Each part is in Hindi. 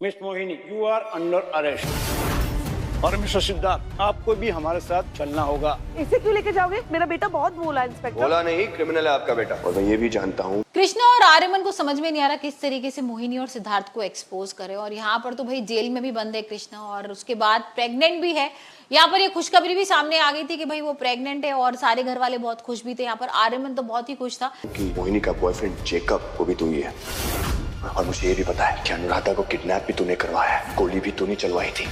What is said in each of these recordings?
Miss Mohini, you are under arrest. और मिस्टर सिद्धार्थ, आपको भी हमारे साथ चलना होगा। इसे क्यों लेके जाओगे? मेरा बेटा बहुत भोला है इंस्पेक्टर। भोला नहीं, क्रिमिनल है आपका बेटा, और मैं ये भी जानता हूँ। कृष्णा और आर्यमन को समझ में नहीं आ रहा किस तरीके से मोहिनी और सिद्धार्थ को एक्सपोज करे। और यहाँ पर तो भाई जेल में भी बंद है कृष्णा, और उसके बाद प्रेग्नेंट भी है। यहाँ पर ये खुशखबरी भी सामने आ गई थी कि भाई वो प्रेग्नेंट है, और सारे घर वाले बहुत खुश भी थे। यहाँ पर आर्यमन तो बहुत ही खुश था कि मोहिनी का बॉयफ्रेंड जेकब, वो भी तू ही है। और मुझे ये भी पता है कि अनुराधा को किडनैप भी तूने करवाया है, गोली भी तूने चलवाई थी।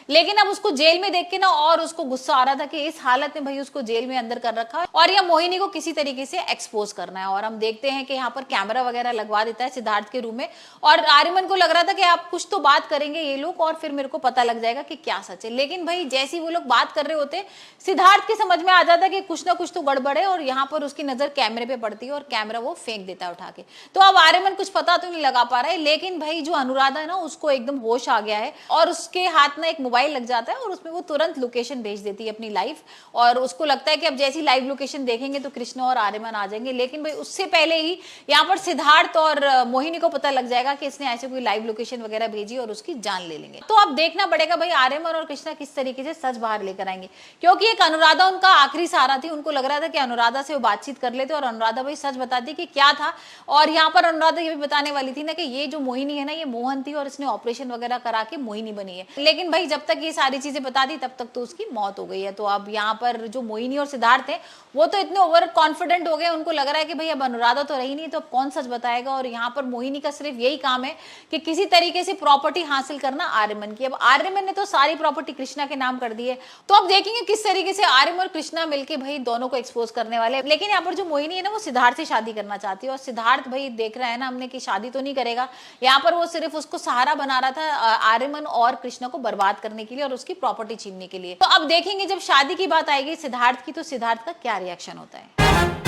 लेकिन अब उसको जेल में देख के ना और उसको गुस्सा आ रहा था कि इस हालत में भाई उसको जेल में अंदर कर रखा है, और यह मोहिनी को किसी तरीके से एक्सपोज करना है। और हम देखते हैं कि यहाँ पर कैमरा वगैरह लगवा देता है सिद्धार्थ के रूम में, और आर्यमन को लग रहा था कि आप कुछ तो बात करेंगे ये लोग, और फिर मेरे को पता लग जाएगा कि क्या सच है। लेकिन भाई जैसे ही वो लोग बात कर रहे होते, सिद्धार्थ के समझ में आ जाता है कि कुछ ना कुछ तो गड़बड़ है, और यहाँ पर उसकी नजर कैमरे पे पड़ती है, और कैमरा वो फेंक देता है उठा के। तो अब आर्यमन कुछ पता तो नहीं लगा पा रहा है, लेकिन भाई जो अनुराधा है ना, उसको एकदम होश आ गया है, और उसके हाथ में एक मोबाइल लग जाता है, और उसमें वो तुरंत लोकेशन भेज देती है अपनी लाइव। और उसको लगता है कि अब जैसी लाइव लोकेशन देखेंगे तो कृष्णा और आर्यमन आ जाएंगे। लेकिन भाई उससे पहले ही यहाँ पर सिद्धार्थ और मोहिनी को पता लग जाएगा कि इसने ऐसे कोई लाइव लोकेशन वगैरह भेजी, और उसकी जान ले लेंगे। तो अब देखना पड़ेगा भाई आर्यमन और कृष्णा किस तरीके से सच बाहर लेकर आएंगे, क्योंकि एक अनुराधा उनका आखिरी सहारा थी। उनको लग रहा था कि अनुराधा से वो बातचीत कर लेते और अनुराधा भाई सच बताती कि क्या था। और यहाँ पर अनुराधा ये भी बताने वाली थी ना कि ये जो मोहिनी है ना, ये मोहन थी, और इसने ऑपरेशन वगैरह करा के मोहिनी बनी है। लेकिन भाई जब तक ये सारी चीजें बता दी तब तक तो उसकी मौत हो गई है। तो अब यहाँ पर जो मोहिनी और सिद्धार्थ है वो तो इतने ओवर कॉन्फिडेंट हो गए, उनको लग रहा है कि भाई अब अनुराधा तो रही नहीं, तो अब कौन सच बताएगा। और यहाँ पर मोहिनी का सिर्फ यही काम है कि किसी तरीके से प्रॉपर्टी हासिल करना आर्यमन की। अब आर्यमन ने तो सारी प्रॉपर्टी कृष्णा के नाम कर दी है, तो अब देखेंगे किस तरीके से आर्यमन और कृष्णा मिलकर भाई दोनों को एक्सपोज करने वाले। लेकिन यहाँ पर जो मोहिनी है ना, वो सिद्धार्थ से शादी करना चाहती है, और सिद्धार्थ भाई देख रहा है ना हमने कि शादी तो नहीं करेगा। यहाँ पर वो सिर्फ उसको सहारा बना रहा था आर्यमन और कृष्णा को बर्बाद करने के लिए और उसकी प्रॉपर्टी छीनने के लिए। तो अब देखेंगे जब शादी की बात आएगी सिद्धार्थ की, तो सिद्धार्थ का क्या रिएक्शन होता है।